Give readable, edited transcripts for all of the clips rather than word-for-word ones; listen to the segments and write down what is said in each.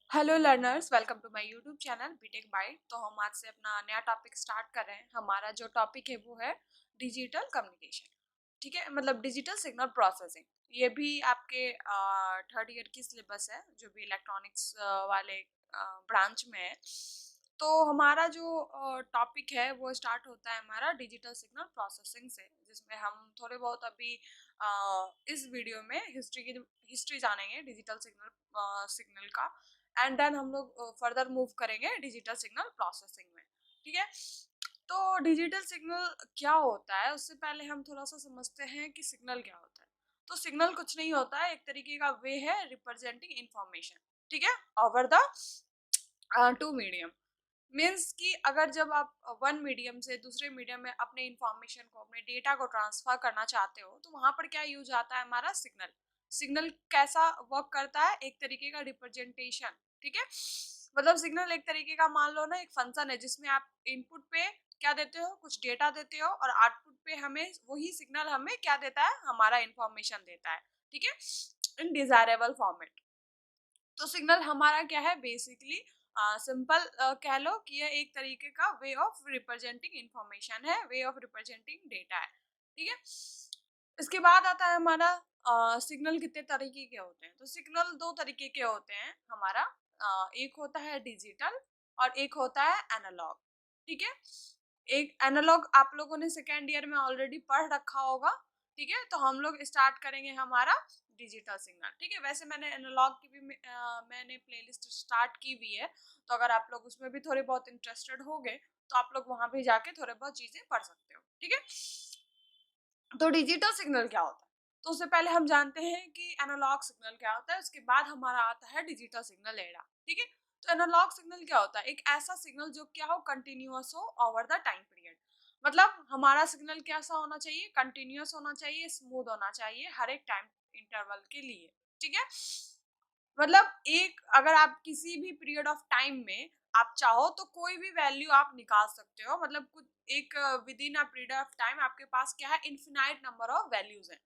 Hello learners, welcome to my YouTube channel BTech byte. तो हम आज से अपना नया टॉपिक स्टार्ट कर रहे हैं। हमारा जो टॉपिक है वो है डिजिटल कम्युनिकेशन। ठीक है, मतलब डिजिटल सिग्नल प्रोसेसिंग। ये भी आपके थर्ड ईयर की सिलेबस है, जो भी इलेक्ट्रॉनिक्स वाले ब्रांच में है। तो हमारा जो टॉपिक है वो स्टार्ट होता है हमारा डिजिटल सिग्नल प्रोसेसिंग से, जिसमें हम थोड़े बहुत अभी इस वीडियो में हिस्ट्री जानेंगे डिजिटल सिग्नल का। एंड देन हम लोग फर्दर मूव करेंगे डिजिटल सिग्नल प्रोसेसिंग में। ठीक है, तो डिजिटल सिग्नल क्या होता है उससे पहले हम थोड़ा सा समझते हैं कि सिग्नल क्या होता है। तो सिग्नल कुछ नहीं होता है, एक तरीके का वे है रिप्रेजेंटिंग इंफॉर्मेशन। ठीक है, over the two medium. Means कि अगर जब आप वन मीडियम से दूसरे मीडियम में अपने इंफॉर्मेशन को, अपने डेटा को ट्रांसफर करना चाहते हो, तो वहां पर क्या यूज आता है हमारा सिग्नल। सिग्नल कैसा वर्क करता है, एक तरीके का रिप्रेजेंटेशन। ठीक है, मतलब सिग्नल एक तरीके का, मान लो ना, एक फंक्शन है जिसमें आप इनपुट पे क्या देते हो, कुछ डेटा देते हो, और आउटपुट पे हमें वही सिग्नल हमें क्या देता है, हमारा इंफॉर्मेशन देता है। ठीक है, इन डिजायरेबल फॉर्मेट। तो सिग्नल हमारा क्या है, बेसिकली सिंपल कह लो कि यह एक तरीके का वे ऑफ रिप्रेजेंटिंग इंफॉर्मेशन है, वे ऑफ रिप्रेजेंटिंग डेटा है। ठीक है, इसके बाद आता है हमारा सिग्नल कितने तरीके के होते हैं। तो सिग्नल दो तरीके के होते हैं हमारा। एक होता है डिजिटल और एक होता है एनालॉग। ठीक है, एक एनालॉग आप लोगों ने सेकेंड ईयर में ऑलरेडी पढ़ रखा होगा। ठीक है, तो हम लोग स्टार्ट करेंगे हमारा डिजिटल सिग्नल। ठीक है, वैसे मैंने एनालॉग की भी मैंने प्लेलिस्ट स्टार्ट की हुई है, तो अगर आप लोग उसमें भी थोड़े बहुत इंटरेस्टेड होगे तो आप लोग वहां भी जाके थोड़े बहुत चीजें पढ़ सकते हो। ठीक है, तो डिजिटल सिग्नल क्या होता है, तो उससे पहले हम जानते हैं कि एनालॉग सिग्नल क्या होता है। उसके बाद हमारा आता है डिजिटल सिग्नल एरा। ठीक है, तो एनालॉग सिग्नल क्या होता है, एक ऐसा सिग्नल जो क्या हो, कंटिन्यूअस हो ओवर द टाइम पीरियड। मतलब हमारा सिग्नल कैसा होना चाहिए, कंटिन्यूअस होना चाहिए, स्मूथ होना चाहिए हर एक टाइम इंटरवल के लिए। ठीक है, मतलब एक, अगर आप किसी भी पीरियड ऑफ टाइम में आप चाहो तो कोई भी वैल्यू आप निकाल सकते हो। मतलब कुछ एक with in a period of time आपके पास क्या है, इन्फिनाइट नंबर ऑफ वैल्यूज है।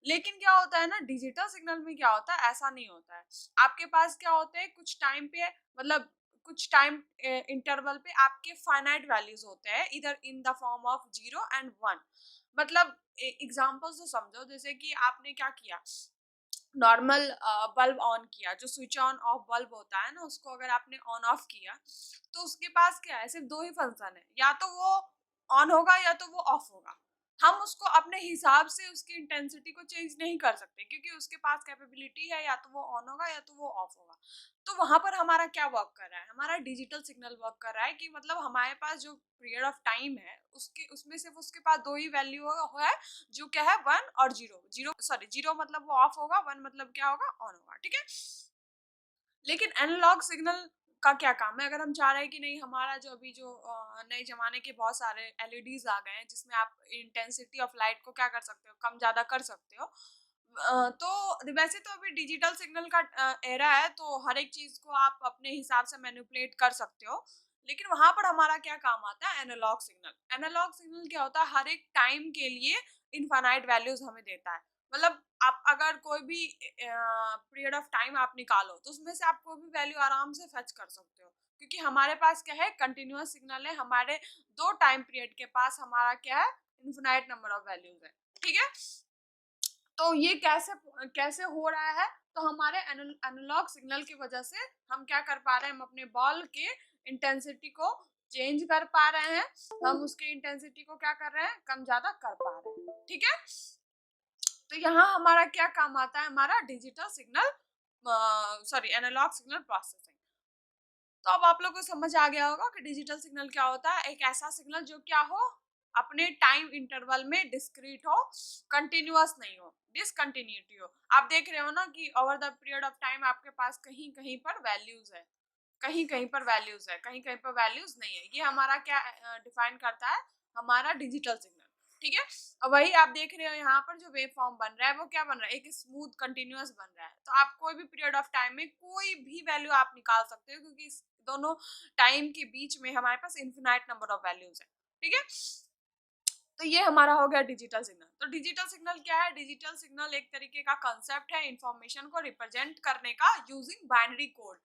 लेकिन क्या होता है ना, डिजिटल सिग्नल में क्या होता है, ऐसा नहीं होता है। आपके पास क्या होते हैं, कुछ टाइम पे, मतलब कुछ टाइम इंटरवल पे आपके फाइनाइट वैल्यूज होते हैं, इधर in the form of 0 and 1। मतलब एग्जांपल से समझो, जैसे कि आपने क्या किया, नॉर्मल बल्ब ऑन किया, जो स्विच ऑन ऑफ बल्ब होता है ना, उसको अगर आपने ऑन ऑफ किया, तो उसके पास क्या है, सिर्फ दो ही फंक्शन है, या तो वो ऑन होगा या तो वो ऑफ होगा। हम उसको अपने हिसाब से उसकी इंटेंसिटी को चेंज नहीं कर सकते, क्योंकि उसके पास कैपेबिलिटी है, या तो वो ऑन होगा या तो वो ऑफ होगा। तो वहां पर हमारा क्या वर्क कर रहा है, हमारा डिजिटल सिग्नल वर्क कर रहा है, कि मतलब हमारे पास जो पीरियड ऑफ टाइम है उसके उसमें सिर्फ उसके पास दो ही वैल्यू है, जो क्या है, 1 और 0। जीरो, सॉरी, 0 मतलब वो ऑफ होगा, 1 मतलब क्या होगा, ऑन होगा। ठीक है, लेकिन एनालॉग सिग्नल का क्या काम है, अगर हम चाह रहे हैं कि नहीं, हमारा जो अभी जो नए जमाने के बहुत सारे एलईडीज आ गए हैं, जिसमें आप इंटेंसिटी ऑफ लाइट को क्या कर सकते हो, कम ज्यादा कर सकते हो। तो वैसे तो अभी डिजिटल सिग्नल का एरा है, तो हर एक चीज को आप अपने हिसाब से मैनिपुलेट कर सकते हो। लेकिन वहां पर हमारा क्या काम आता है, एनालॉग सिग्नल। एनालॉग सिग्नल क्या होता है, हर एक टाइम के लिए इनफाइनाइट वैल्यूज हमें देता है। मतलब आप अगर कोई भी पीरियड ऑफ टाइम आप निकालो, तो उसमें से आप कोई भी वैल्यू आराम से फेच कर सकते हो, क्योंकि हमारे पास क्या है, कंटिन्यूअस सिग्नल है। हमारे दो टाइम पीरियड के पास हमारा क्या है, इन्फिनाइट नंबर ऑफ वैल्यूज है। ठीक है, तो ये कैसे कैसे हो रहा है, तो हमारे एनालॉग सिग्नल की वजह से हम क्या कर पा रहे हैं, हम अपने बॉल के इंटेंसिटी को चेंज कर पा रहे हैं। हम उसकी इंटेंसिटी को क्या कर रहे हैं, कम ज्यादा कर पा रहे हैं। ठीक है, तो यहाँ हमारा क्या काम आता है, हमारा digital signal, sorry, analogue signal processing. तो अब आप लोग को समझ आ गया होगा कि डिजिटल सिग्नल क्या होता है, एक ऐसा सिग्नल जो क्या हो, अपने टाइम इंटरवल में डिस्क्रीट हो, कंटिन्यूअस नहीं हो, डिसकंटिन्यूटी हो। आप देख रहे हो ना कि over the period of time आपके पास कहीं कहीं पर वैल्यूज है, कहीं कहीं पर वैल्यूज है, कहीं कहीं पर वैल्यूज नहीं है। ये हमारा क्या डिफाइन करता है, हमारा डिजिटल सिग्नल। ठीक है, और वही आप देख रहे हो यहाँ पर जो वेव फॉर्म बन रहा है, वो क्या बन रहा है, एक स्मूथ कंटिन्यूअस बन रहा है। तो आप कोई भी पीरियड ऑफ टाइम में कोई भी वैल्यू आप निकाल सकते हो, क्योंकि इस दोनों टाइम के बीच में हमारे पास इन्फिनाइट नंबर ऑफ वैल्यूज है। ठीक है, तो ये हमारा हो गया डिजिटल सिग्नल। तो डिजिटल सिग्नल क्या है, डिजिटल सिग्नल एक तरीके का कंसेप्ट है इंफॉर्मेशन को रिप्रेजेंट करने का यूजिंग बाइनरी कोड।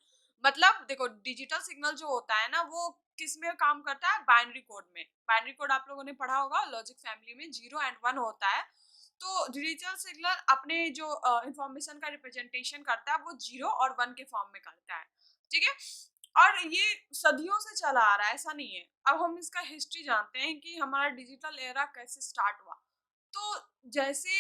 मतलब देखो डिजिटल सिग्नल जो होता है ना वो किस में काम करता है, बाइनरी कोड में। बाइनरी कोड आप लोगों ने पढ़ा होगा लॉजिक फैमिली में, 0 और 1 होता है। तो डिजिटल सिग्नल अपने जो इंफॉर्मेशन का रिप्रेजेंटेशन करता है वो 0 और 1 के फॉर्म में करता है, ठीक है। और ये सदियों से चला आ रहा है, ऐसा नहीं है। अब हम इसका हिस्ट्री जानते हैं कि हमारा डिजिटल एरा कैसे स्टार्ट हुआ। तो जैसे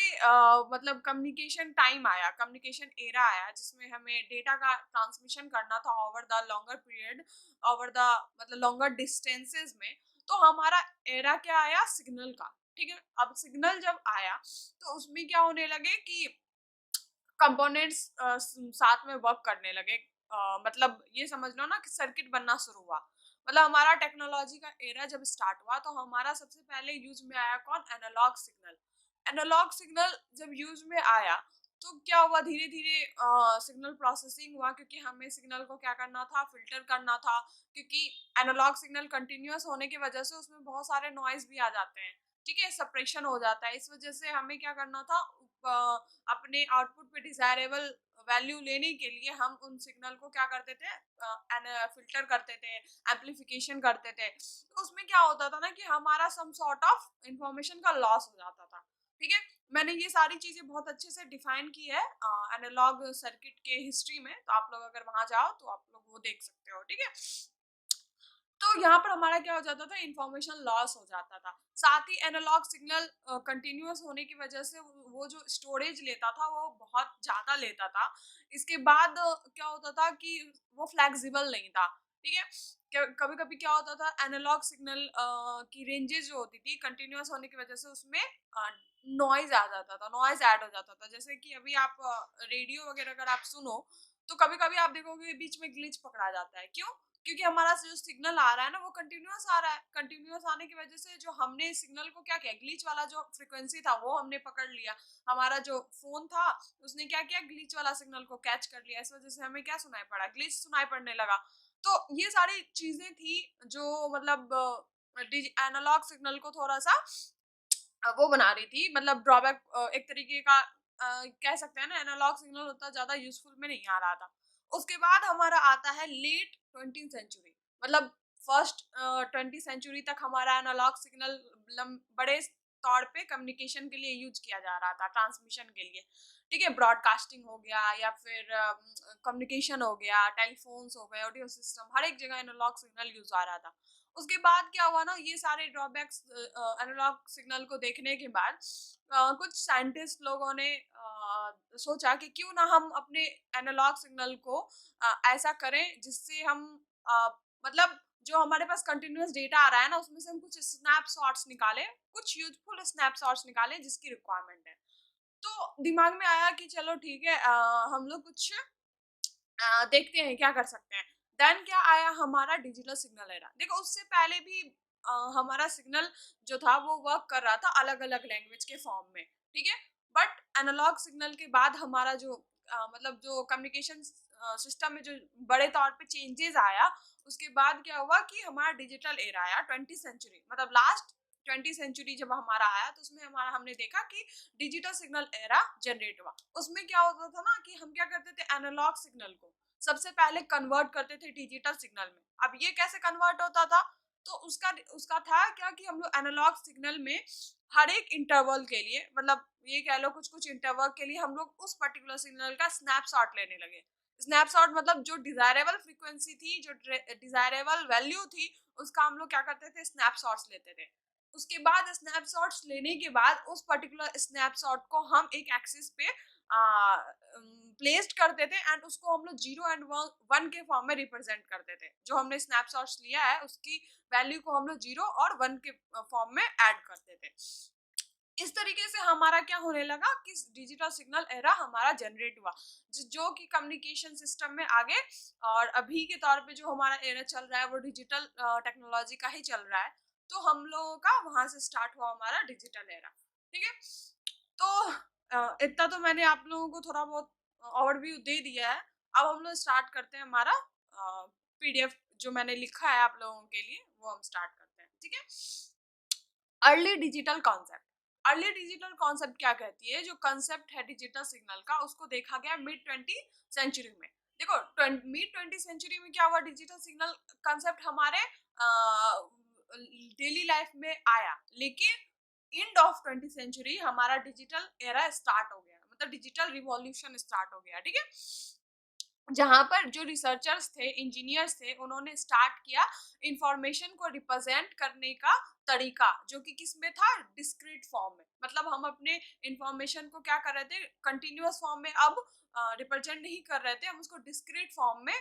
मतलब कम्युनिकेशन टाइम आया, कम्युनिकेशन एरा आया जिसमें हमें डेटा का ट्रांसमिशन करना था over the longer period, over the मतलब लॉन्गर डिस्टेंसेस में। तो हमारा एरा क्या आया, सिग्नल का, ठीक है। अब सिग्नल जब आया तो उसमें क्या होने लगे कि कंपोनेंट्स साथ में वर्क करने लगे। मतलब ये समझ लो ना कि सर्किट बनना शुरू हुआ। मतलब हमारा टेक्नोलॉजी का एरा जब स्टार्ट हुआ तो हमारा सबसे पहले यूज में आया कौन, एनालॉग सिग्नल। एनालॉग सिग्नल जब यूज में आया तो क्या हुआ, धीरे धीरे सिग्नल प्रोसेसिंग हुआ, क्योंकि हमें सिग्नल को क्या करना था, फिल्टर करना था। क्योंकि एनालॉग सिग्नल कंटिन्यूअस होने की वजह से उसमें बहुत सारे नॉइज भी आ जाते हैं, ठीक है, सप्रेशन हो जाता है। इस वजह से हमें क्या करना था, अपने आउटपुट पे डिजायरेबल वैल्यू लेने के लिए हम उन सिग्नल को क्या करते थे, फिल्टर करते थे, एम्पलीफिकेशन करते थे। तो उसमें क्या होता था ना कि हमारा सम सॉर्ट ऑफ इंफॉर्मेशन का लॉस हो जाता था, ठीक है। मैंने ये सारी चीजें बहुत अच्छे से डिफाइन की है एनालॉग सर्किट के हिस्ट्री में, तो आप लोग अगर वहां जाओ तो आप लोग वो देख सकते हो, ठीक है। तो यहाँ पर हमारा क्या हो जाता था, इंफॉर्मेशन लॉस हो जाता था। साथ ही एनालॉग सिग्नल कंटिन्यूअस होने की वजह से वो जो स्टोरेज लेता था वो बहुत ज्यादा लेता था। इसके बाद क्या होता था कि वो फ्लेक्सिबल नहीं था, ठीक है। कभी कभी क्या होता था, एनालॉग सिग्नल की रेंजेस जो होती थी कंटिन्यूअस होने की वजह से उसमें नॉइज आ जाता था, नॉइज ऐड हो जाता था। जैसे कि अभी आप रेडियो वगैरह अगर आप सुनो तो कभी कभी आप देखोगे बीच में ग्लिच पकड़ा जाता है, क्यों? क्योंकि हमारा जो सिग्नल आ रहा है ना वो कंटिन्यूअस आ रहा है। कंटिन्यूअस आने की वजह से जो हमने सिग्नल को क्या किया, ग्लिच वाला जो फ्रीक्वेंसी था वो हमने पकड़ लिया। हमारा जो फोन था उसने क्या किया, ग्लिच वाला सिग्नल को कैच कर लिया। इस वजह से हमें क्या सुनाई पड़ा, ग्लिच सुनाई पड़ने लगा। तो ये सारी चीजें थी जो मतलब एनालॉग सिग्नल को थोड़ा सा वो बना रही थी, मतलब ड्रॉबैक एक तरीके का कह सकते हैं ना। एनालॉग सिग्नल उतना ज्यादा यूजफुल में नहीं आ रहा था। उसके बाद हमारा आता है लेट 20th सेंचुरी, मतलब फर्स्ट 20th सेंचुरी तक हमारा एनालॉग सिग्नल बड़े तौर पे कम्युनिकेशन के लिए यूज किया जा रहा था, ट्रांसमिशन के लिए, ठीक है। ब्रॉडकास्टिंग हो गया या फिर कम्युनिकेशन हो गया, टेलीफोन्स हो गए, ऑडियो सिस्टम, हर एक जगह एनालॉग सिग्नल यूज आ रहा था। उसके बाद क्या हुआ ना, ये सारे ड्रॉबैक्स एनालॉग सिग्नल को देखने के बाद कुछ साइंटिस्ट लोगों ने सोचा कि क्यों ना हम अपने एनालॉग सिग्नल को ऐसा करें जिससे हम अ, मतलब जो हमारे पास कंटिन्यूअस डेटा आ रहा है ना उसमें से हम कुछ स्नैपशॉट्स निकालें, कुछ यूजफुल स्नैपशॉट्स निकालें जिसकी रिक्वायरमेंट है। तो दिमाग में आया कि चलो ठीक है, हम लोग कुछ देखते हैं क्या कर सकते हैं। देन क्या आया, हमारा डिजिटल सिग्नल एरा। देखो उससे पहले भी हमारा सिग्नल जो था वो वर्क कर रहा था अलग अलग लैंग्वेज के फॉर्म में, ठीक है। बट एनालॉग सिग्नल के बाद हमारा जो मतलब जो कम्युनिकेशन सिस्टम में जो बड़े तौर पे चेंजेस आया, उसके बाद क्या हुआ कि हमारा डिजिटल एरा आया 20th सेंचुरी, मतलब लास्ट 20th सेंचुरी जब हमारा आया तो उसमें हमारा हमने देखा कि डिजिटल सिग्नल एरा जनरेट हुआ। उसमें क्या होता था ना कि हम क्या करते थे, एनालॉग सिग्नल को सबसे पहले कन्वर्ट करते थे डिजिटल सिग्नल में। अब ये कैसे कन्वर्ट होता था, तो उसका उसका था क्या कि हम लोग एनालॉग सिग्नल में हर एक इंटरवल के लिए, मतलब ये कह लो कुछ कुछ इंटरवल के लिए हम लोग उस पर्टिकुलर सिग्नल का स्नैपशॉट लेने लगे। स्नैपशॉट मतलब जो डिजायरेबल फ्रीक्वेंसी थी, जो डिजायरेबल वैल्यू थी, उसका हम लोग क्या करते थे, स्नैपशॉट्स लेते थे। उसके बाद स्नैपशॉट्स लेने के बाद उस पर्टिकुलर स्नैपशॉट को हम एक एक्सिस पे प्लेस्ड करते थे एंड उसको हम लोग 0 और 1 के फॉर्म में रिप्रेजेंट करते थे। जो हमने स्नैपशॉट्स लिया है उसकी वैल्यू को हम लोग 0 और 1 के फॉर्म में ऐड करते थे। इस तरीके से हमारा क्या होने लगा कि डिजिटल सिग्नल एरा हमारा जनरेट हुआ, जो कि कम्युनिकेशन सिस्टम में आगे। और अभी के तौर पे जो हमारा एरा चल रहा है वो डिजिटल टेक्नोलॉजी का ही चल रहा है। तो हम लोगों का वहां से स्टार्ट हुआ हमारा डिजिटल एरा, ठीक है। तो इतना तो मैंने आप लोगों को थोड़ा बहुत ओवरव्यू दे दिया है। अब हम लोग स्टार्ट करते हैं हमारा पीडीएफ जो मैंने लिखा है आप लोगों के लिए, वो हम स्टार्ट करते हैं, ठीक है। Early digital concept. Early digital concept क्या कहती है, जो कॉन्सेप्ट है डिजिटल सिग्नल का उसको देखा गया मिड 20th सेंचुरी में। देखो मिड 20th सेंचुरी में क्या हुआ, डिजिटल सिग्नल कंसेप्ट हमारे डेली लाइफ में आया, लेकिन एंड ऑफ 20th सेंचुरी हमारा डिजिटल एरा स्टार्ट हो गया, मतलब डिजिटल रिवॉल्यूशन स्टार्ट हो गया, ठीक है। जहां पर जो रिसर्चर्स थे, इंजीनियर्स थे, उन्होंने स्टार्ट किया इंफॉर्मेशन को रिप्रेजेंट करने का तरीका, जो कि किसमें था, डिस्क्रीट फॉर्म में। मतलब हम अपने इंफॉर्मेशन को क्या कर रहे थे, कंटिन्यूअस फॉर्म में अब रिप्रेजेंट नहीं कर रहे थे, हम उसको डिस्क्रीट फॉर्म में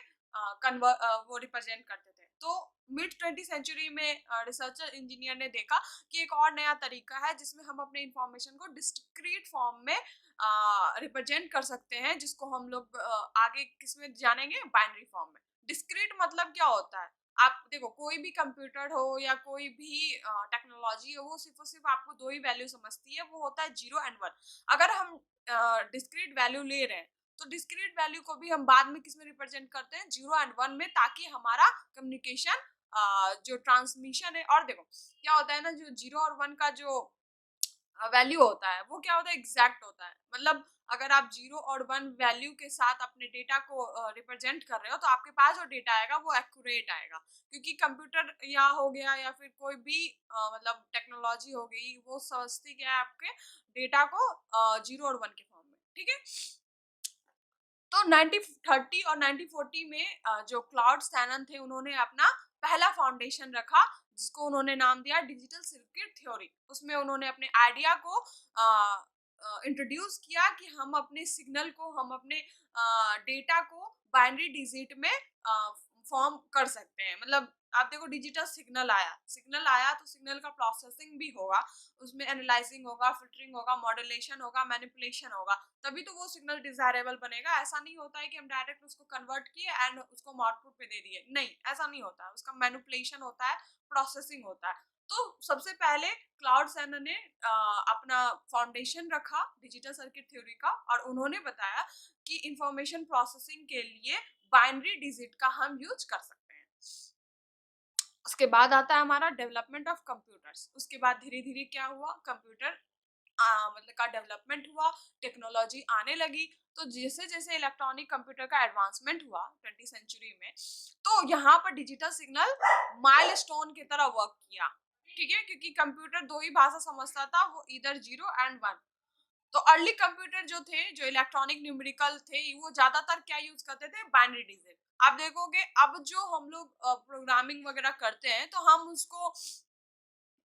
वो रिप्रेजेंट करते थे। तो मिड 20th सेंचुरी में रिसर्चर इंजीनियर ने देखा कि एक और नया तरीका है जिसमें हम अपने इंफॉर्मेशन को डिस्क्रीट फॉर्म में रिप्रेजेंट कर सकते हैं, जिसको हम लोग आगे किसमें जानेंगे, बाइनरी फॉर्म में। डिस्क्रीट मतलब क्या होता है, आप देखो कोई भी कंप्यूटर हो या कोई भी टेक्नोलॉजी हो, वो सिर्फ और सिर्फ आपको दो ही वैल्यू समझती है, वो होता है 0 और 1। अगर हम डिस्क्रीट वैल्यू ले रहे हैं तो डिस्क्रीट वैल्यू को भी हम बाद में किसमें रिप्रेजेंट करते हैं, 0 और 1 में, ताकि हमारा कम्युनिकेशन जो ट्रांसमिशन है, और देखो क्या होता है ना, जो 0 और 1 का जो वैल्यू होता है वो क्या होता है, एग्जैक्ट होता है। मतलब अगर आप 0 और 1 वैल्यू के साथ अपने डेटा को रिप्रेजेंट कर रहे हो, तो आपके पास जो डेटा आएगा वो एक्यूरेट आएगा, क्योंकि कंप्यूटर या हो गया या फिर कोई भी मतलब टेक्नोलॉजी हो गई, वो समझती क्या है, आपके डेटा को 0 और 1 के फॉर्म में, ठीक है। तो 1930 और 1940 में जो क्लाउड सैनन थे, उन्होंने अपना पहला फाउंडेशन रखा, जिसको उन्होंने नाम दिया डिजिटल सर्किट थ्योरी। उसमें उन्होंने अपने आइडिया को इंट्रोड्यूस किया कि हम अपने सिग्नल को, हम अपने डेटा को बाइनरी डिजिट में फॉर्म कर सकते हैं। मतलब आप देखो, डिजिटल सिग्नल आया तो सिग्नल का प्रोसेसिंग भी होगा, उसमें एनालाइजिंग होगा, फिल्टरिंग होगा, मॉड्यूलेशन होगा, मैनिपुलेशन होगा, तभी तो वो सिग्नल डिजायरेबल बनेगा। ऐसा नहीं होता है कि हम डायरेक्ट उसको कन्वर्ट किए एंड उसको आउटपुट पे दे दिए, नहीं, ऐसा नहीं होता है। उसका मैनिपुलेशन होता है, प्रोसेसिंग होता है। तो सबसे पहले क्लाउड सैनन ने अपना फाउंडेशन रखा डिजिटल सर्किट थ्योरी का, और उन्होंने बताया कि इंफॉर्मेशन प्रोसेसिंग के लिए बाइनरी डिजिट का हम यूज कर सकते हैं। उसके बाद आता है हमारा डेवलपमेंट ऑफ कंप्यूटर्स। उसके बाद धीरे धीरे क्या हुआ, कंप्यूटर मतलब का डेवलपमेंट हुआ, टेक्नोलॉजी आने लगी। तो जैसे जैसे इलेक्ट्रॉनिक कंप्यूटर का एडवांसमेंट हुआ 20th सेंचुरी में, तो यहाँ पर डिजिटल सिग्नल माइलस्टोन की तरह वर्क किया, ठीक है, क्योंकि कंप्यूटर दो ही भाषा समझता था, वो इधर 0 और 1। तो अर्ली कंप्यूटर जो थे, जो इलेक्ट्रॉनिक न्यूमेरिकल थे, वो ज्यादातर क्या यूज करते थे, बाइनरी डिजिट। आप देखोगे अब जो हम लोग प्रोग्रामिंग वगैरह करते हैं, तो हम उसको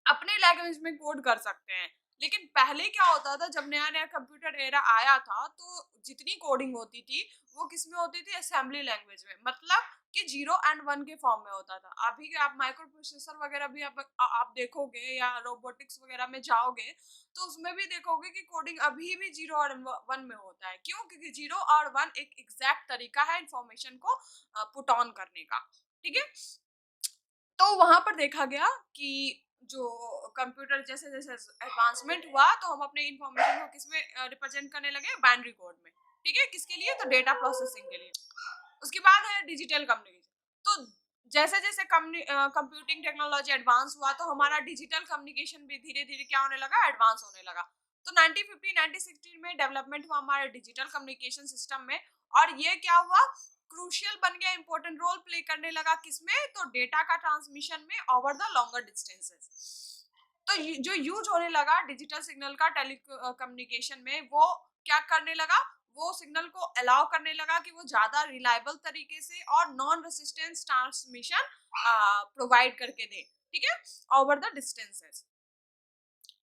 अपने लैंग्वेज में कोड कर सकते हैं। लेकिन पहले क्या होता था, जब नया नया कंप्यूटर एरा आया था, तो जितनी कोडिंग होती थी वो किस में होती थी, असेंबली लैंग्वेज में, मतलब कि 0 और 1 के फॉर्म में होता था। अभी के आप माइक्रो प्रोसेसर वगैरह भी आप देखोगे, या रोबोटिक्स वगैरह में जाओगे, तो उसमें भी देखोगे कि कोडिंग अभी भी 0 और 1 में होता है। क्यों? क्योंकि 0 और 1 एक एग्जैक्ट तरीका है इंफॉर्मेशन को पुट ऑन करने का, ठीक है। तो वहां पर देखा गया कि जो कंप्यूटर जैसे जैसे एडवांसमेंट हुआ, तो हम अपने इंफॉर्मेशन को किसमें रिप्रेजेंट करने लगे, बाइनरी कोड में, ठीक है। किसके लिए? तो डेटा प्रोसेसिंग के लिए। उसके बाद है डिजिटल कम्युनिकेशन। तो जैसे जैसे कंप्यूटिंग टेक्नोलॉजी एडवांस हुआ, तो हमारा डिजिटल कम्युनिकेशन भी धीरे धीरे क्या होने लगा, एडवांस होने लगा। तो 1950 1960 में डेवलपमेंट हुआ हमारे डिजिटल कम्युनिकेशन सिस्टम में, और ये क्या हुआ, क्रूशियल बन गया, इंपॉर्टेंट रोल प्ले करने लगा किसमें, तो डेटा का ट्रांसमिशन में ओवर द लॉन्गर डिस्टेंसेस। तो जो यूज होने लगा डिजिटल सिग्नल का टेली कम्युनिकेशन में, वो क्या करने लगा, वो सिग्नल को अलाउ करने लगा कि वो ज्यादा रिलायबल तरीके से और नॉन रेसिस्टेंस ट्रांसमिशन प्रोवाइड करके दे, ठीक है, ओवर द डिस्टेंसेस।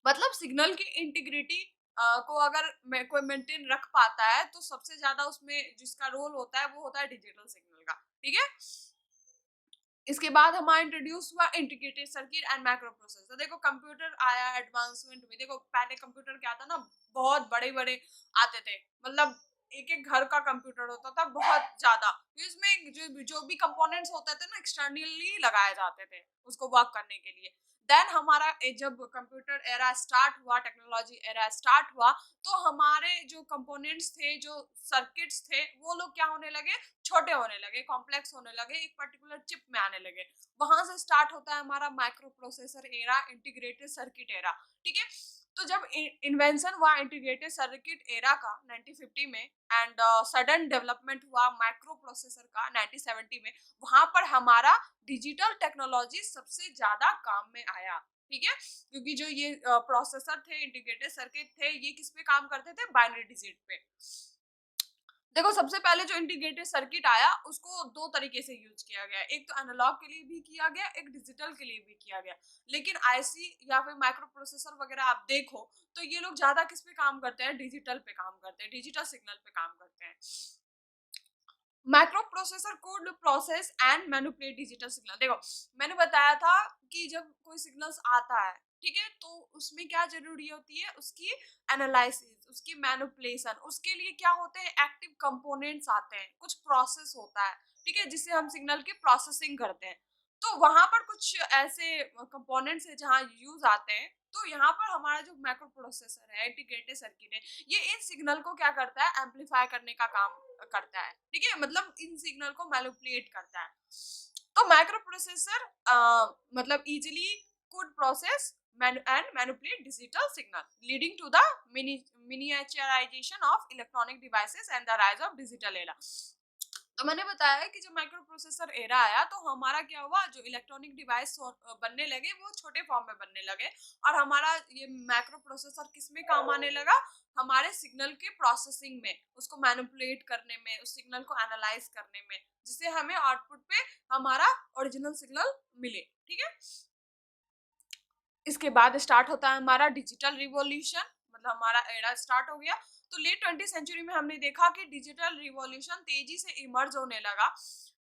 मतलब सिग्नल की इंटीग्रिटी को अगर कोई मेंटेन रख पाता है, तो सबसे ज्यादा उसमें जिसका रोल होता है वो होता है डिजिटल सिग्नल का, ठीक है। इसके बाद हमारा इंट्रोड्यूस हुआ integrated circuit and micro processor. देखो कंप्यूटर आया एडवांसमेंट में, देखो पहले कंप्यूटर क्या था ना, बहुत बड़े बड़े आते थे, मतलब एक एक घर का कंप्यूटर होता था, बहुत ज्यादा। इसमें जो भी कंपोनेंट्स होते थे ना, एक्सटर्नली लगाए जाते थे उसको वर्क करने के लिए। देन हमारा जब कंप्यूटर एरा स्टार्ट हुआ, टेक्नोलॉजी एरा स्टार्ट हुआ, तो हमारे जो कंपोनेंट्स थे, जो सर्किट्स थे, वो लोग क्या होने लगे, छोटे होने लगे, कॉम्प्लेक्स होने लगे, एक पर्टिकुलर चिप में आने लगे। वहां से स्टार्ट होता है हमारा micro processor era, integrated circuit era, ठीक है। तो जब इन्वेंशन हुआ इंटीग्रेटेड सर्किट एरा का 1950 में एंड सडन डेवलपमेंट हुआ माइक्रो प्रोसेसर का 1970 में, वहां पर हमारा डिजिटल टेक्नोलॉजी सबसे ज्यादा काम में आया। ठीक है, क्योंकि जो ये प्रोसेसर थे, इंटीग्रेटेड सर्किट थे, ये किस पे काम करते थे? बाइनरी डिजिट पे। देखो सबसे पहले जो इंटीग्रेटेड सर्किट आया उसको दो तरीके से यूज किया गया, एक तो एनालॉग के लिए भी किया गया, एक डिजिटल के लिए भी किया गया। लेकिन आईसी या फिर माइक्रो प्रोसेसर वगैरह आप देखो तो ये लोग ज्यादा किस पे काम करते हैं? डिजिटल पे काम करते हैं, डिजिटल सिग्नल पे काम करते हैं। Micro processor code process and manipulate digital signal. देखो मैंने बताया था कि जब कोई सिग्नल्स आता है, ठीक है, तो उसमें क्या जरूरी होती है? उसकी एनालिसिस, उसकी मैनिपुलेशन। उसके लिए क्या होते हैं? एक्टिव कंपोनेंट्स आते हैं, कुछ प्रोसेस होता है, ठीक है, जिससे हम सिग्नल की प्रोसेसिंग करते हैं। तो वहां पर कुछ ऐसे कंपोनेंट्स है जहाँ यूज आते हैं। तो यहाँ पर हमारा जो माइक्रो प्रोसेसर है, इंटीग्रेटेड सर्किट है, ये इन सिग्नल को क्या करता है? एम्पलीफाई करने का काम करता है। ठीक है, मतलब इन सिग्नल को मैनिपुलेट करता है। तो माइक्रो प्रोसेसर मतलब easily could process and manipulate digital signal, leading to the miniaturization of electronic devices and the rise of digital era। तो मैंने बताया कि जब माइक्रो प्रोसेसर एरा आया तो हमारा क्या हुआ? जो इलेक्ट्रॉनिक डिवाइस बनने लगे वो छोटे फॉर्म में बनने लगे, और हमारा ये माइक्रो प्रोसेसर किस में काम आने लगा? हमारे सिग्नल के प्रोसेसिंग में, उसको मैनिपुलेट करने में, उस सिग्नल को एनालाइज करने में, जिससे हमें आउटपुट पे हमारा ओरिजिनल सिग्नल मिले। ठीक है, इसके बाद स्टार्ट होता है हमारा डिजिटल रिवॉल्यूशन, मतलब हमारा एरा स्टार्ट हो गया। तो लेट 20 सेंचुरी में हमने देखा कि डिजिटल रिवॉल्यूशन तेजी से इमर्ज होने लगा,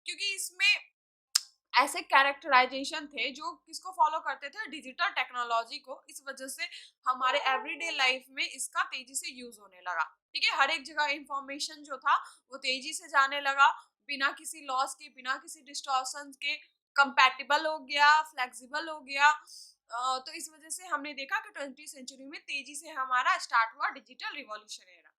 क्योंकि इसमें ऐसे कैरेक्टराइजेशन थे जो किसको फॉलो करते थे? डिजिटल टेक्नोलॉजी को। इस वजह से हमारे एवरीडे लाइफ में इसका तेजी से यूज होने लगा। ठीक है, हर एक जगह इंफॉर्मेशन जो था वो तेजी से जाने लगा, बिना किसी लॉस के, बिना किसी डिस्टॉर्शन के, कंपैटिबल हो गया, फ्लेक्सिबल हो गया। तो इस वजह से हमने देखा कि 20वीं सेंचुरी में तेजी से हमारा स्टार्ट हुआ digital revolution era.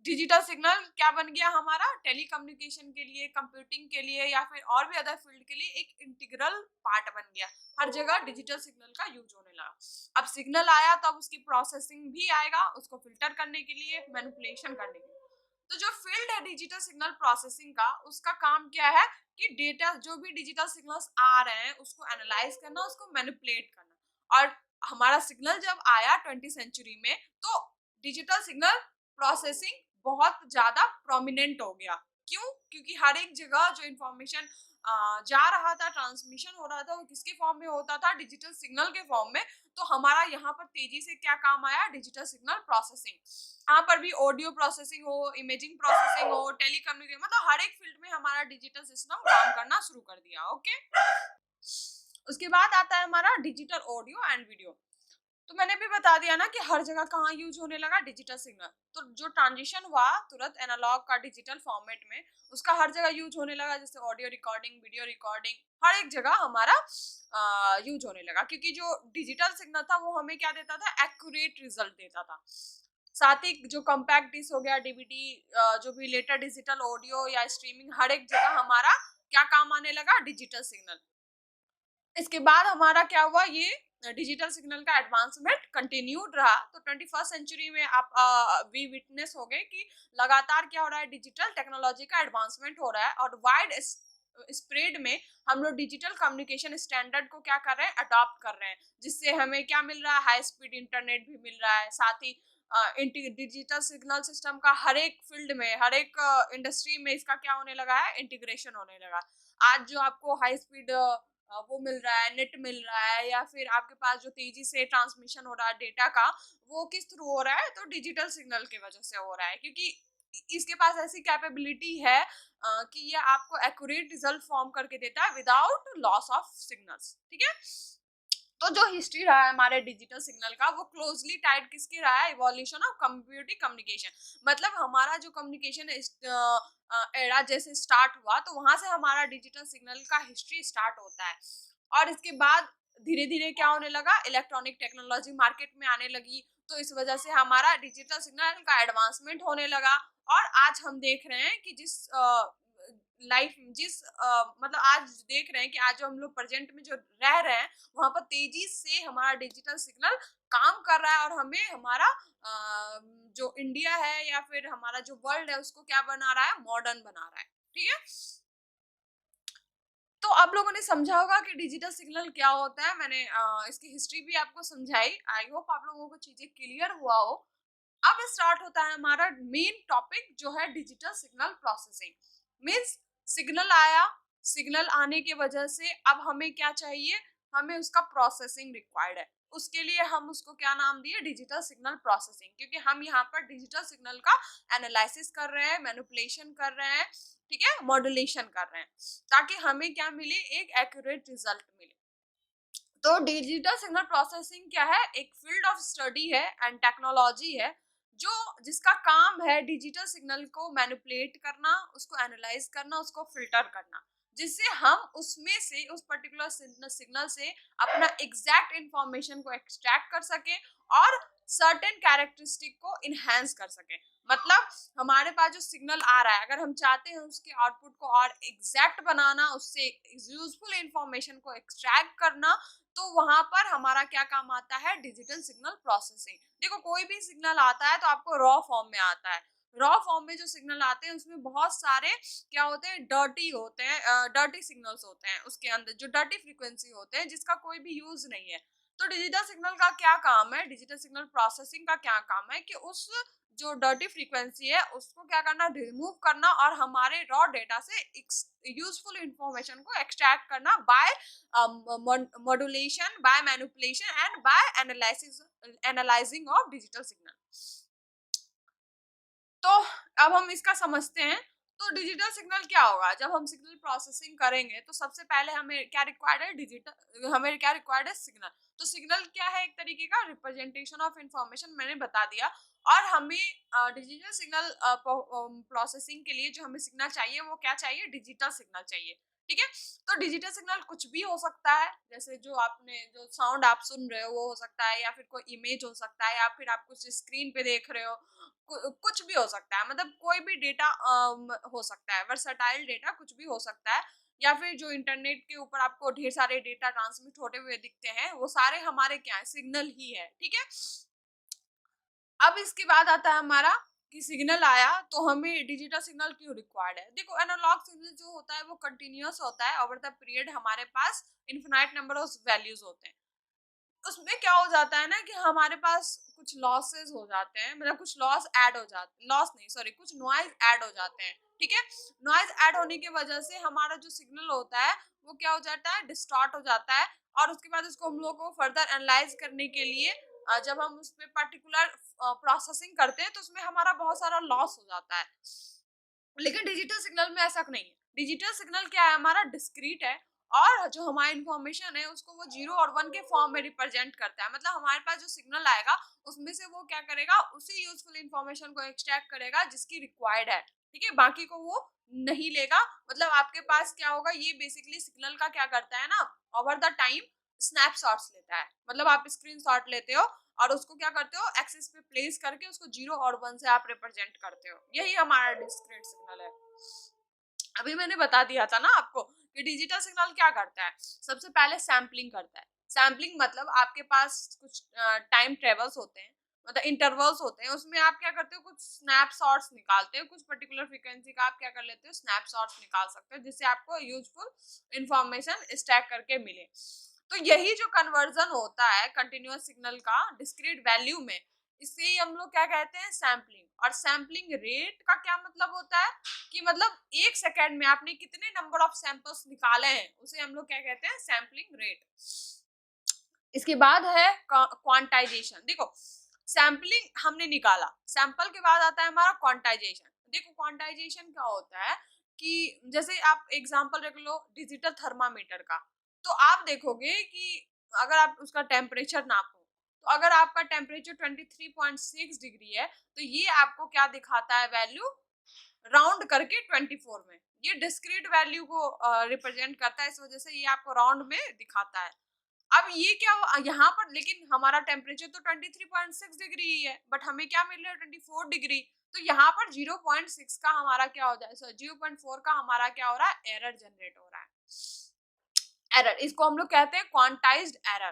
Digital signal क्या बन गया हमारा? टेलीकम्युनिकेशन के लिए, कंप्यूटिंग के लिए, या फिर और भी अदर फील्ड के लिए एक इंटीग्रल पार्ट बन गया। हर जगह डिजिटल सिग्नल का यूज होने लगा। अब सिग्नल आया तब उसकी प्रोसेसिंग भी आएगा, उसको फिल्टर करने के लिए, मैनिपुलेशन करने के लिए। तो जो फील्ड है डिजिटल सिग्नल प्रोसेसिंग का, उसका काम क्या है? कि डेटा, जो भी डिजिटल सिग्नल्स आ रहे हैं उसको एनालाइज करना, उसको मैनिपुलेट करना। और हमारा सिग्नल जब आया 20 सेंचुरी में, तो डिजिटल सिग्नल प्रोसेसिंग बहुत ज्यादा प्रोमिनेंट हो गया। क्यों? क्योंकि हर एक जगह जो इंफॉर्मेशन जा रहा था, ट्रांसमिशन हो रहा था, वो किसके फॉर्म में होता था? डिजिटल सिग्नल के फॉर्म में। तो हमारा यहाँ पर तेजी से क्या काम आया? Digital signal processing. यहाँ पर भी ऑडियो प्रोसेसिंग हो, इमेजिंग प्रोसेसिंग हो, टेलीकम्युनिकेशन, मतलब हर एक फील्ड में हमारा डिजिटल सिस्टम काम करना शुरू कर दिया। ओके, उसके बाद आता है हमारा डिजिटल ऑडियो एंड वीडियो। तो मैंने भी बता दिया ना कि हर जगह कहाँ यूज होने लगा डिजिटल सिग्नल। तो जो ट्रांजिशन हुआ तुरंत एनालॉग का डिजिटल फॉर्मेट में, उसका हर जगह यूज होने लगा, जैसे ऑडियो रिकॉर्डिंग, वीडियो रिकॉर्डिंग, हर एक जगह हमारा यूज होने लगा। क्योंकि जो डिजिटल सिग्नल था वो हमें क्या देता था? एक्यूरेट रिजल्ट देता था। साथ ही जो कम्पैक्ट डिस्क हो गया, डीवीडी, जो भी लेटर डिजिटल ऑडियो या स्ट्रीमिंग, हर एक जगह हमारा क्या काम आने लगा? Digital signal. इसके बाद हमारा क्या हुआ? ये डिजिटल सिग्नल का एडवांसमेंट कंटिन्यूड रहा। तो 21st सेंचुरी में आप भी विटनेस हो गए कि लगातार क्या हो रहा है? डिजिटल टेक्नोलॉजी का एडवांसमेंट हो रहा है, और वाइड स्प्रेड में हम लोग डिजिटल कम्युनिकेशन स्टैंडर्ड को क्या कर रहे हैं? अडॉप्ट कर रहे हैं, जिससे हमें क्या मिल रहा है? हाई स्पीड इंटरनेट भी मिल रहा है। साथ ही डिजिटल सिग्नल सिस्टम का हर एक फील्ड में, हर एक इंडस्ट्री में इसका क्या होने लगा है? इंटीग्रेशन होने लगा। आज जो आपको हाई स्पीड वो मिल रहा है, नेट मिल रहा है, या फिर आपके पास जो तेजी से ट्रांसमिशन हो रहा है डेटा का, वो किस थ्रू हो रहा है? तो डिजिटल सिग्नल की वजह से हो रहा है। क्योंकि इसके पास ऐसी कैपेबिलिटी है कि ये आपको एक्यूरेट रिजल्ट फॉर्म करके देता है विदाउट लॉस ऑफ सिग्नल्स। ठीक है, तो जो हिस्ट्री रहा है हमारे डिजिटल सिग्नल का, वो क्लोजली टाइड किसके रहा है? Evolution of computing communication. मतलब हमारा जो कम्युनिकेशन एरा जैसे स्टार्ट हुआ, तो वहां से हमारा डिजिटल सिग्नल का हिस्ट्री स्टार्ट होता है। और इसके बाद धीरे धीरे क्या होने लगा? इलेक्ट्रॉनिक टेक्नोलॉजी मार्केट में आने लगी। तो इस वजह से हमारा डिजिटल सिग्नल का एडवांसमेंट होने लगा। और आज हम देख रहे हैं कि जिस लाइफ जिस मतलब आज देख रहे हैं कि आज जो हम लोग प्रेजेंट में जो रह रहे हैं वहां पर तेजी से हमारा डिजिटल सिग्नल काम कर रहा है और हमें हमारा जो इंडिया है या फिर हमारा जो वर्ल्ड है उसको क्या बना रहा है, मॉडर्न बना रहा है। ठीक है, तो आप लोगों ने समझा होगा कि डिजिटल सिग्नल क्या होता है। मैंने इसकी हिस्ट्री भी आपको समझाई। आई होप आप लोगों को चीजें क्लियर हुआ हो। अब स्टार्ट होता है हमारा मेन टॉपिक जो है digital signal processing. Means signal आया, सिग्नल आने की वजह से अब हमें क्या चाहिए, हमें उसका प्रोसेसिंग रिक्वायर्ड है। उसके लिए हम उसको क्या नाम दिए, डिजिटल सिग्नल प्रोसेसिंग, क्योंकि हम यहाँ पर डिजिटल सिग्नल का एनालिसिस कर रहे हैं, मैनिपुलेशन कर रहे हैं, ठीक है, मॉड्यूलेशन कर रहे हैं, ताकि हमें क्या मिले, एक एक्यूरेट रिजल्ट मिले। तो डिजिटल सिग्नल प्रोसेसिंग क्या है, एक फील्ड ऑफ स्टडी है एंड टेक्नोलॉजी है जो जिसका काम है डिजिटल सिग्नल को मैनिपुलेट करना, उसको एनालाइज करना, उसको फिल्टर करना, जिससे हम उसमें से उस पर्टिकुलर सिग्नल से अपना एग्जैक्ट इंफॉर्मेशन को एक्सट्रैक्ट कर सके और सर्टेन कैरेक्टरिस्टिक को इनहेंस कर सके। मतलब हमारे पास जो सिग्नल आ रहा है, अगर हम चाहते हैं उसके आउटपुट को और एग्जैक्ट बनाना, उससे यूजफुल इंफॉर्मेशन को एक्सट्रैक्ट करना, तो वहां पर हमारा क्या काम आता है, डिजिटल सिग्नल प्रोसेसिंग। देखो कोई भी सिग्नल आता है तो आपको रॉ फॉर्म में आता है। रॉ फॉर्म में जो सिग्नल आते हैं उसमें बहुत सारे क्या होते हैं, डर्टी होते हैं, डर्टी सिग्नल्स होते हैं उसके अंदर, जो डर्टी फ्रीक्वेंसी होते हैं जिसका कोई भी यूज नहीं है। तो डिजिटल सिग्नल का क्या काम है, डिजिटल सिग्नल प्रोसेसिंग का क्या काम है कि उस जो डर्टी फ्रीक्वेंसी है उसको क्या करना, रिमूव करना और हमारे रॉ डेटा से यूजफुल इंफॉर्मेशन को एक्सट्रैक्ट करना bye modulation, by manipulation and by analyzing of digital signal। तो अब हम इसका समझते हैं। तो डिजिटल सिग्नल क्या होगा, जब हम सिग्नल प्रोसेसिंग करेंगे तो सबसे पहले हमें क्या रिक्वायर्ड है, हमें क्या रिक्वायर्ड है, सिग्नल। तो सिग्नल क्या है, एक तरीके का रिप्रेजेंटेशन ऑफ इंफॉर्मेशन, मैंने बता दिया। और हमें डिजिटल सिग्नल प्रोसेसिंग के लिए जो हमें सिग्नल चाहिए वो क्या चाहिए, डिजिटल सिग्नल चाहिए। ठीक है, तो डिजिटल सिग्नल कुछ भी हो सकता है, जैसे जो आपने जो साउंड आप सुन रहे हो वो हो सकता है, या फिर कोई इमेज हो सकता है, या फिर आप कुछ स्क्रीन पे देख रहे हो, कुछ भी हो सकता है। मतलब कोई भी डेटा हो सकता है, वर्सटाइल डेटा कुछ भी हो सकता है। या फिर जो इंटरनेट के ऊपर आपको ढेर सारे डेटा ट्रांसमिट होते हुए दिखते हैं वो सारे हमारे क्या है, सिग्नल ही है। ठीक है, अब इसके बाद आता है हमारा कि सिग्नल आया तो हमें डिजिटल सिग्नल क्यों रिक्वायर्ड है। देखो एनालॉग सिग्नल जो होता है वो कंटिन्यूअस होता है, ओवर द पीरियड हमारे पास इन्फिनाइट नंबर ऑफ वैल्यूज होते हैं। उसमें क्या हो जाता है ना कि हमारे पास कुछ लॉसेस हो जाते हैं, मतलब कुछ लॉस ऐड हो जाते, लॉस नहीं सॉरी, कुछ नॉइज ऐड हो जाते हैं। ठीक है, नॉइज ऐड होने की वजह से हमारा जो सिग्नल होता है वो क्या हो जाता है, डिस्टॉर्ट हो जाता है। और उसके बाद उसको हम लोग को फर्दर एनालाइज करने के लिए जब हम उस पर पर्टिकुलर प्रोसेसिंग करते हैं तो उसमें हमारा बहुत सारा लॉस हो जाता है। लेकिन डिजिटल सिग्नल में ऐसा नहीं है। डिजिटल सिग्नल क्या है, हमारा डिस्क्रीट है और जो हमारी इंफॉर्मेशन है उसको वो 0 और 1 के फॉर्म में रिप्रेजेंट करता है। मतलब हमारे पास जो सिग्नल आएगा उसमें से वो क्या करेगा, उसी यूजफुल इंफॉर्मेशन को एक्सट्रैक्ट करेगा जिसकी रिक्वायर्ड है। ठीक है, बाकी को वो नहीं लेगा। मतलब आपके पास क्या होगा, ये बेसिकली सिग्नल का क्या करता है ना, ओवर द टाइम स्नैपशॉट्स लेता है। मतलब आप स्क्रीन शॉट लेते हो और उसको क्या करते हो, एक्सिस पे प्लेस करके उसको 0 और 1 से आप रिप्रेजेंट करते हो। यही हमारा डिस्क्रीट सिग्नल है। अभी मैंने बता दिया था ना आपको कि डिजिटल सिग्नल क्या करता है, सबसे पहले सैम्पलिंग करता है। सैम्पलिंग मतलब आपके पास कुछ टाइम ट्रेवल्स होते हैं, मतलब इंटरवल्स होते हैं, उसमें आप क्या करते हो, कुछ स्नैपशॉट्स निकालते हो, कुछ पर्टिकुलर फ्रीक्वेंसी का आप क्या कर लेते हो, स्नैपशॉट्स निकाल सकते हो, जिससे आपको यूजफुल इंफॉर्मेशन स्टैक करके मिले। तो यही जो कन्वर्जन होता है कंटिन्यूअस सिग्नल का डिस्क्रीट वैल्यू में, इसे ही हम लोग क्या कहते हैं, सैम्पलिंग। और सैम्पलिंग रेट का क्या मतलब होता है कि मतलब 1 सेकेंड में आपने कितने नंबर ऑफ सैंपल्स निकाले हैं, उसे हम लोग क्या कहते हैं, सैम्पलिंग रेट। इसके बाद है क्वांटाइजेशन। देखो सैम्पलिंग हमने निकाला, सैंपल के बाद आता है हमारा क्वांटाइजेशन। देखो क्वांटाइजेशन क्या होता है कि जैसे आप एग्जांपल रख लो डिजिटल थर्मामीटर का, तो आप देखोगे कि अगर आप उसका टेम्परेचर नापो, तो अगर आपका टेम्परेचर 23.6 डिग्री है तो ये आपको क्या दिखाता है, वैल्यू राउंड करके 24 में। ये डिस्क्रीट वैल्यू को रिप्रेजेंट करता है, इस वजह से ये आपको राउंड में दिखाता है। अब ये क्या यहाँ पर, लेकिन हमारा टेम्परेचर तो 23.6 डिग्री ही है, बट हमें क्या मिल रहा है, 24 डिग्री। तो यहाँ पर 0.6 का हमारा क्या हो जाए, 0.4 का हमारा क्या हो रहा है, एरर जनरेट हो रहा है। एरर, इसको हम लोग कहते हैं क्वांटाइज्ड एरर।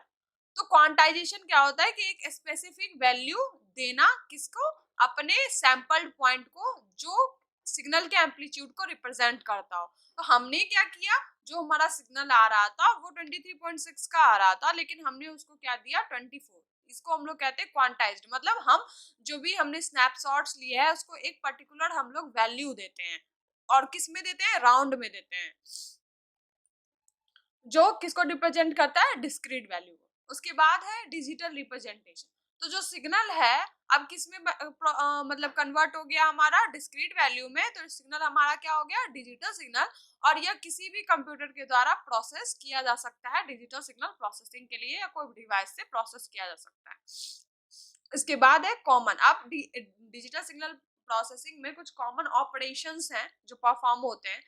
तो क्वांटाइजेशन क्या होता है कि एक स्पेसिफिक वैल्यू देना, किसको, अपने सैंपल्ड पॉइंट को, जो सिग्नल के एम्पलीट्यूड को रिप्रेजेंट करता हो। तो हमने क्या किया, जो हमारा सिग्नल आ रहा था वो 23.6 का आ रहा था, लेकिन हमने उसको क्या दिया, 24। इसको हम लोग कहते हैं क्वांटाइज्ड, मतलब हम जो भी हमने स्नैपशॉट्स लिए है उसको एक पर्टिकुलर हम लोग वैल्यू देते हैं, और किस में देते हैं, राउंड में देते हैं, जो किसको रिप्रेजेंट करता है, डिस्क्रीट वैल्यू को। उसके बाद है डिजिटल रिप्रेजेंटेशन। तो जो सिग्नल है अब किस में मतलब कन्वर्ट हो गया हमारा, डिस्क्रीट वैल्यू में। तो सिग्नल हमारा क्या हो गया, डिजिटल सिग्नल, और यह किसी भी कंप्यूटर के द्वारा प्रोसेस किया जा सकता है। डिजिटल सिग्नल प्रोसेसिंग के लिए या कोई डिवाइस से प्रोसेस किया जा सकता है। इसके बाद है कॉमन। अब डिजिटल सिग्नल प्रोसेसिंग में कुछ कॉमन ऑपरेशंस हैं जो परफॉर्म होते हैं।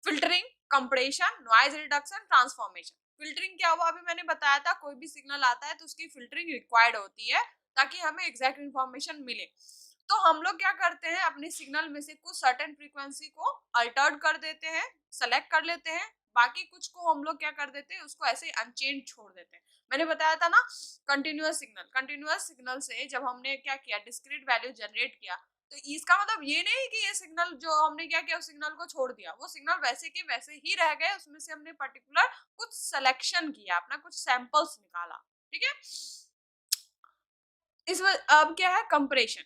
Filtering, compression, noise reduction, transformation. Filtering क्या हुआ, अभी मैंने बताया था, कोई भी सिग्नल आता है तो उसकी फिल्टरिंग रिक्वायर्ड होती है ताकि हमें एग्जैक्ट इन्फॉर्मेशन मिले। तो हम लोग क्या करते हैं, अपने सिग्नल में से कुछ सर्टेन फ्रीक्वेंसी को अल्टर्ड कर देते हैं, सेलेक्ट कर लेते हैं, बाकी कुछ को हम लोग क्या कर देते हैं, उसको ऐसे अनचेंज छोड़ देते हैं। मैंने बताया था ना, कंटिन्यूअस सिग्नल से जब हमने क्या किया, डिस्क्रीट वैल्यू जनरेट किया, तो इसका मतलब ये नहीं कि ये सिग्नल जो हमने क्या किया, उस सिग्नल को छोड़ दिया, वो सिग्नल वैसे के वैसे ही रह गए, उसमें से हमने पर्टिकुलर कुछ सिलेक्शन किया, अपना कुछ सैंपल्स निकाला, ठीक है। अब क्या है, compression,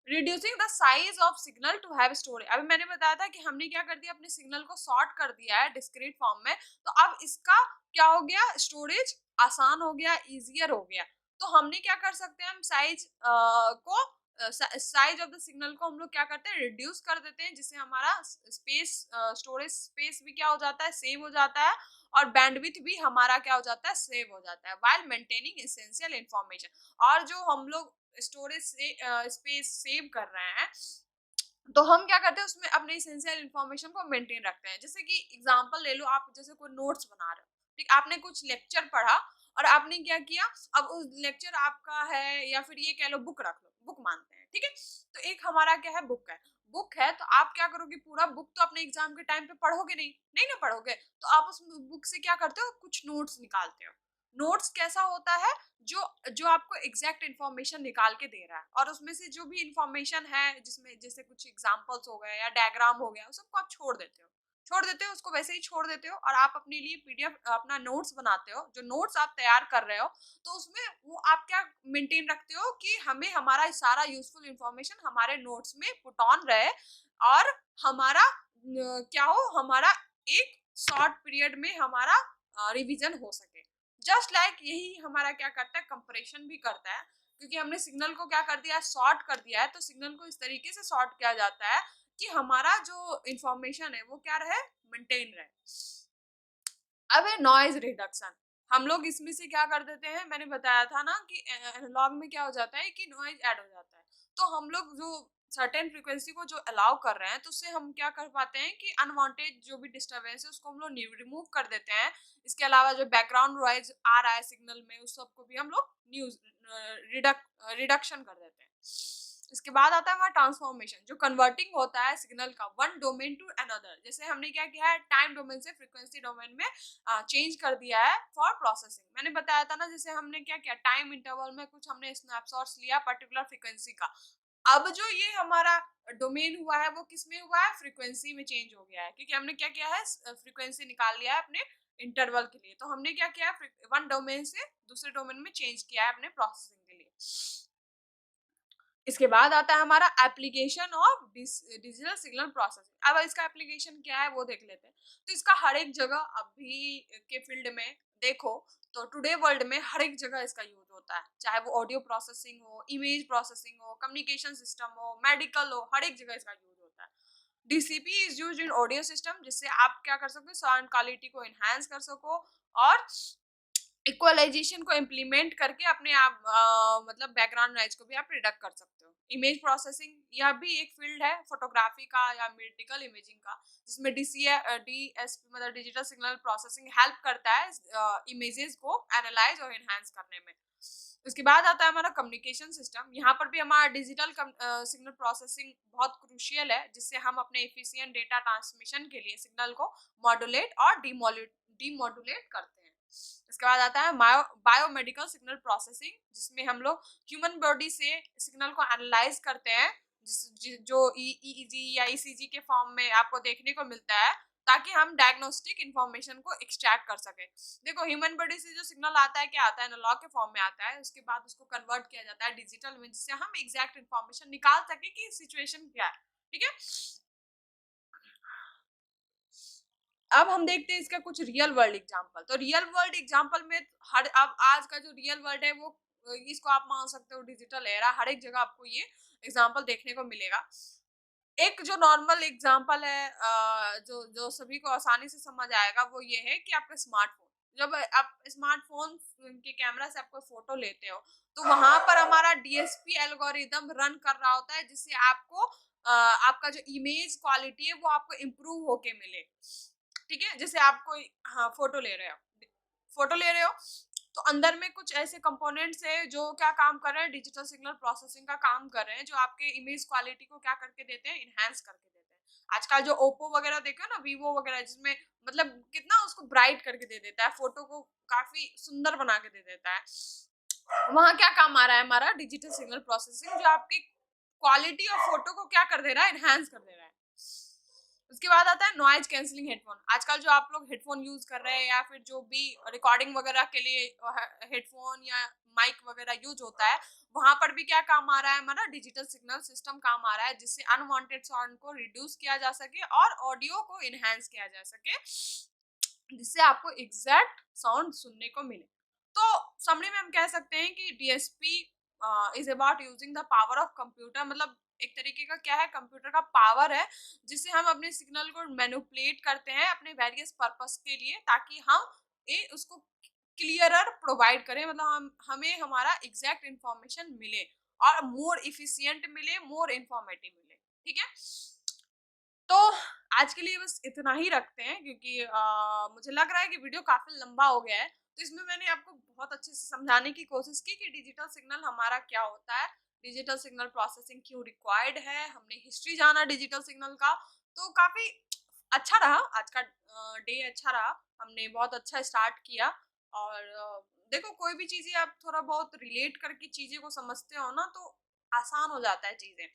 reducing the size of signal to have storage. अभी मैंने बताया था कि हमने क्या कर दिया, अपने सिग्नल को शॉर्ट कर दिया है डिस्क्रीट फॉर्म में, तो अब इसका क्या हो गया, स्टोरेज आसान हो गया, इजियर हो गया। तो हमने क्या कर सकते हैं, हम साइज ऑफ द सिग्नल को हम लोग क्या करते हैं, रिड्यूस कर देते हैं, जिससे हमारा स्पेस, स्टोरेज स्पेस भी क्या हो जाता है, सेव हो जाता है, और बैंडविड्थ भी हमारा क्या हो जाता है, सेव हो जाता है, व्हाइल मेंटेनिंग एसेंशियल इंफॉर्मेशन। और जो हम लोग स्टोरेज से स्पेस सेव कर रहे हैं, तो हम क्या करते हैं, उसमें अपने इसेंशियल इन्फॉर्मेशन को मेंटेन रखते हैं। जैसे कि एग्जांपल ले लो, आप जैसे कोई नोट्स बना रहे हो, ठीक, आपने कुछ लेक्चर पढ़ा और आपने क्या किया, अब उस लेक्चर आपका है, या फिर ये कह लो बुक रख लो, बुक मानते हैं, ठीक है। तो एक हमारा क्या है, बुक है, तो आप क्या करोगे, पूरा बुक तो अपने एग्जाम के टाइम पे पढ़ोगे नहीं, नहीं ना पढ़ोगे, तो आप उस बुक से क्या करते हो, कुछ नोट्स निकालते हो। नोट्स कैसा होता है, जो जो आपको एग्जैक्ट इन्फॉर्मेशन निकाल के दे रहा है, और उसमें से जो भी इन्फॉर्मेशन है, जिसमें जैसे कुछ एग्जांपल्स हो गए या डायग्राम हो गया, उस सबको आप छोड़ देते हो, उसको वैसे ही छोड़ देते हो, और आप अपने लिए पीडीएफ अपना नोट्स बनाते हो। जो नोट्स आप तैयार कर रहे हो, तो उसमें वो आप क्या मेंटेन रखते हो कि हमें हमारा सारा यूजफुल इन्फॉर्मेशन हमारे नोट्स में पुट ऑन रहे, और हमारा क्या हो, हमारा एक शॉर्ट पीरियड में हमारा रिवीजन हो सके। जस्ट लाइक यही हमारा क्या करता है, कंप्रेशन भी करता है, क्योंकि हमने सिग्नल को क्या कर दिया है, शॉर्ट कर दिया है। तो सिग्नल को इस तरीके से शॉर्ट किया जाता है कि हमारा जो इंफॉर्मेशन है वो क्या रहे, मेंटेन रहे। अब है नॉइज रिडक्शन। हम लोग इसमें से क्या कर देते हैं, मैंने बताया था ना कि एनालॉग में क्या हो जाता है कि नॉइज ऐड हो जाता है। तो हम लोग जो सर्टेन फ्रीक्वेंसी को जो अलाउ कर रहे हैं, तो उससे हम क्या कर पाते हैं कि अनवांटेड जो भी डिस्टरबेंस है उसको हम लोग रिमूव कर देते हैं। इसके अलावा जो बैकग्राउंड नॉइज आ रहा है सिग्नल में, उस सबको भी हम लोग रिडक्शन कर देते हैं। इसके बाद आता है हमारा ट्रांसफॉर्मेशन, जो कन्वर्टिंग होता है सिग्नल का वन डोमेन टू अनदर। जैसे हमने क्या किया है, टाइम डोमेन से फ्रीक्वेंसी डोमेन में चेंज कर दिया है फॉर प्रोसेसिंग। मैंने बताया था ना, जैसे हमने क्या किया, टाइम इंटरवल में कुछ हमने स्नैपशॉट्स लिया पर्टिकुलर फ्रीक्वेंसी का। अब जो ये हमारा डोमेन हुआ है वो किस में हुआ है, फ्रीक्वेंसी में चेंज हो गया है, क्योंकि हमने क्या किया है, फ्रीक्वेंसी निकाल लिया है अपने इंटरवल के लिए। तो हमने क्या किया है, वन डोमेन से दूसरे डोमेन में चेंज किया है अपने प्रोसेसिंग के लिए। इसके बाद आता है हमारा application of digital signal processing. अब इसका एप्लीकेशन क्या है वो देख लेते हैं। तो इसका हर एक जगह अभी के फील्ड में देखो, तो टुडे वर्ल्ड में हर एक जगह इसका यूज होता है, चाहे वो ऑडियो प्रोसेसिंग हो, इमेज प्रोसेसिंग हो, कम्युनिकेशन सिस्टम हो, मेडिकल हो, हर एक जगह इसका यूज होता है। DCP is use in audio system, जिससे आप क्या कर सको, साउंड क्वालिटी को एनहांस कर सको, और इक्वलाइजेशन को इम्प्लीमेंट करके अपने आप मतलब बैकग्राउंड नॉइज को भी आप रिडक्ट कर सकते हो। इमेज प्रोसेसिंग, यह भी एक फील्ड है फोटोग्राफी का या मेडिकल इमेजिंग का, जिसमें डीएसपी मतलब डिजिटल सिग्नल प्रोसेसिंग हेल्प करता है इमेजेस को एनालाइज और एनहांस करने में। उसके बाद आता है हमारा कम्युनिकेशन सिस्टम। यहाँ पर भी हमारा डिजिटल सिग्नल प्रोसेसिंग बहुत क्रूशियल है, जिससे हम अपने एफिशिएंट डेटा ट्रांसमिशन के लिए सिग्नल को मॉड्यूलेट और डीमॉड्यूलेट करते हैं। इसके बाद आता है बायोमेडिकल सिग्नल प्रोसेसिंग, जिसमें हम लोग ह्यूमन बॉडी से सिग्नल को एनालाइज करते हैं, जो ईईजी या ईसीजी के फॉर्म में आपको देखने को मिलता है, ताकि हम डायग्नोस्टिक इंफॉर्मेशन को एक्सट्रैक्ट कर सके। देखो ह्यूमन बॉडी से जो सिग्नल आता है क्या आता है, एनालॉग के फॉर्म में आता है, उसके बाद उसको कन्वर्ट किया जाता है डिजिटल में, जिससे हम एग्जैक्ट इंफॉर्मेशन निकाल सके कि सिचुएशन क्या है। ठीक है, अब हम देखते हैं इसका कुछ रियल वर्ल्ड एग्जांपल। तो रियल वर्ल्ड एग्जांपल में हर अब आज का जो रियल वर्ल्ड है वो, इसको आप मान सकते हो डिजिटल एरा, हर एक जगह आपको ये एग्जांपल देखने को मिलेगा। एक जो नॉर्मल एग्जांपल है, जो जो सभी को आसानी से समझ आएगा, वो ये है कि आपका स्मार्टफोन, जब आप स्मार्टफोन के कैमरा से आपको फोटो लेते हो, तो वहां पर हमारा डीएसपी एल्गोरिदम रन कर रहा होता है, जिससे आपको आपका जो इमेज क्वालिटी है वो आपको इम्प्रूव होके मिले। ठीक है, जैसे आपको, हाँ, फोटो ले रहे हो, तो अंदर में कुछ ऐसे कंपोनेंट्स है जो क्या काम कर रहे हैं, डिजिटल सिग्नल प्रोसेसिंग का काम कर रहे हैं, जो आपके इमेज क्वालिटी को क्या करके देते हैं, इनहेंस करके देते हैं। आजकल जो ओप्पो वगैरह देखो ना, वीवो वगैरह, जिसमें मतलब कितना उसको ब्राइट करके दे देता है, फोटो को काफी सुंदर बना के दे देता है। वहां क्या काम आ रहा है, हमारा डिजिटल सिग्नल प्रोसेसिंग, जो आपकी क्वालिटी और फोटो को क्या कर दे रहा है, इनहेंस कर दे रहा है। उसके बाद आता है नॉइज कैंसलिंग हेडफोन। आजकल जो आप लोग हेडफोन यूज कर रहे हैं, या फिर जो भी रिकॉर्डिंग वगैरह के लिए हेडफोन या माइक वगैरह यूज होता है, वहां पर भी क्या काम आ रहा है, हमारा डिजिटल सिग्नल सिस्टम काम आ रहा है, जिससे अनवांटेड साउंड को रिड्यूस किया जा सके और ऑडियो को इनहेंस किया जा सके, जिससे आपको एग्जैक्ट साउंड सुनने को मिले। तो समरी में हम कह सकते हैं कि DSP is about using the power of computer, मतलब एक तरीके का क्या है, कंप्यूटर का पावर है, जिससे हम अपने सिग्नल को मैनिपुलेट करते हैं अपने वेरियस पर्पस के लिए, ताकि हम उसको क्लियरर प्रोवाइड करें, मतलब हमें हमारा एग्जैक्ट इंफॉर्मेशन मिले और मोर इफिशियंट मिले, मोर इंफॉर्मेटिव मिले। ठीक है, तो आज के लिए बस इतना ही रखते हैं, क्योंकि मुझे लग रहा है कि वीडियो काफी लंबा हो गया है। तो इसमें मैंने आपको बहुत अच्छे से समझाने की कोशिश की कि डिजिटल सिग्नल हमारा क्या होता है, डिजिटल सिग्नल प्रोसेसिंग क्यों रिक्वायर्ड है, हमने हिस्ट्री जाना डिजिटल सिग्नल का। तो काफी अच्छा रहा आज का डे, अच्छा रहा, हमने बहुत अच्छा स्टार्ट किया। और देखो, कोई भी चीजें आप थोड़ा बहुत रिलेट करके चीजें को समझते हो ना, तो आसान हो जाता है चीजें।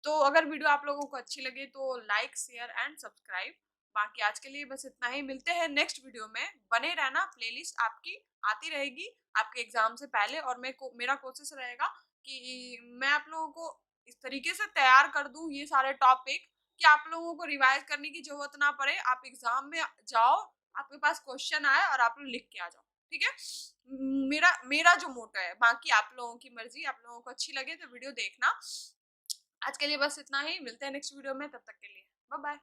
तो अगर वीडियो आप लोगों को अच्छी लगे तो लाइक, शेयर एंड सब्सक्राइब। बाकी आज के लिए बस इतना ही, मिलते हैं नेक्स्ट वीडियो में। बने रहना, प्लेलिस्ट आपकी आती रहेगी आपके एग्जाम से पहले, और मेरा कोशिश रहेगा कि मैं आप लोगों को इस तरीके से तैयार कर दूं ये सारे टॉपिक, कि आप लोगों को रिवाइज करने की जरूरत ना पड़े, आप एग्जाम में जाओ, आपके पास क्वेश्चन आए और आप लोग लिख के आ जाओ। ठीक है, मेरा मेरा जो मोटो है, बाकी आप लोगों की मर्जी, आप लोगों को अच्छी लगे तो वीडियो देखना। आज के लिए बस इतना ही, मिलते हैं नेक्स्ट वीडियो में, तब तक के लिए बाय बाय।